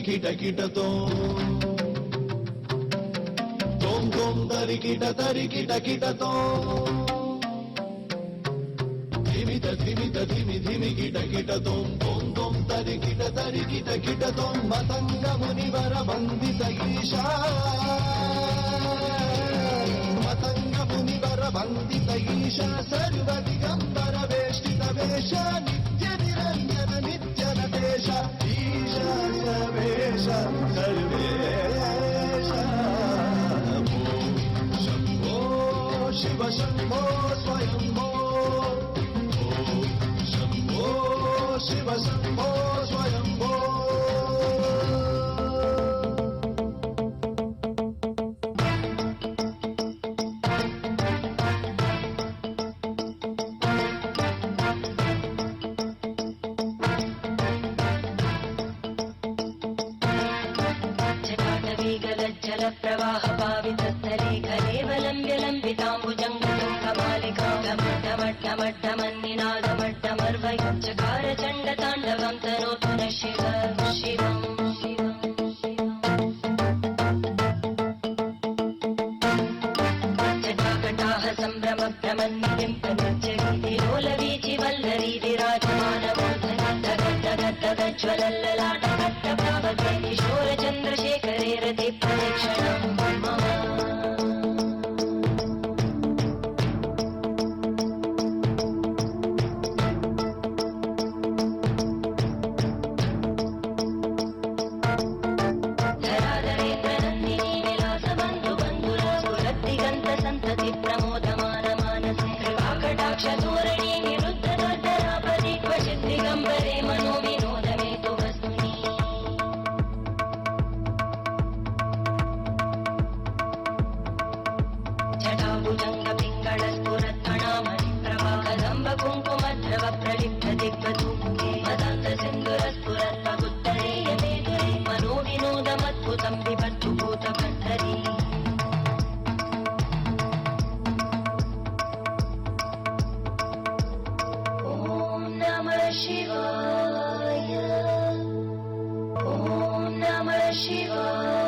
కిటకిటతో తోం తోం తరికిట తరికిటకిటతో ధిమిత ధిమిత ధిమి ధిమి కిటకిటతో తోం తోం తరికిట తరికిటకిటతో మతంగ మునివర వందిత ఈశా మతంగ మునివర వందిత ఈశా సర్వ దిగంబర వేష్టిత వేష నిత్య నిరంజన నిత్య నటేశ ఈశా సవేశ సర్వేశ శంభో శివ శంభో స్వయంభో శంభో శివ శంభో స్వయంభో జల ప్రవాహ పావితస్థలే కలేవలంబ్య లంబితాంబుజంగమట్టమట్టమట్టమన్నినాదమట్టమర్వయుచ్చకార చండ తాండవం తనోతు న శివ శివం జటాకటాహ సంభ్రమ భ్రమన్నిలింప నృత్యగీతి లోలవీచి వల్లరీ విరాజమానమోధనజ్వలల్లలాట కట్ట ప్రావతే కిశోర చంద్రశేఖరే రతి ప్రదక్షిణం మమ సంతతి ప్రమోదమాన మానసే కృపాకటాక్షధోరణి నిరుద్ధ దుర్ధరాపది క్వచిత్ దిగంబరే మనో వినోదమేతు వస్తుని జటాభుజంగ పింగళ స్ఫురత్ఫణామణి ప్రభా కదంబ కుంకుమద్రవ ప్రలిప్త దిగ్వధూముఖే మదాంత సింధుర స్ఫురత్వగుత్తరీయ మేధురే మనో వినోదమద్భుతం విభత్తు భూత భట్టరీ शिवाय ॐ नमः शिवाय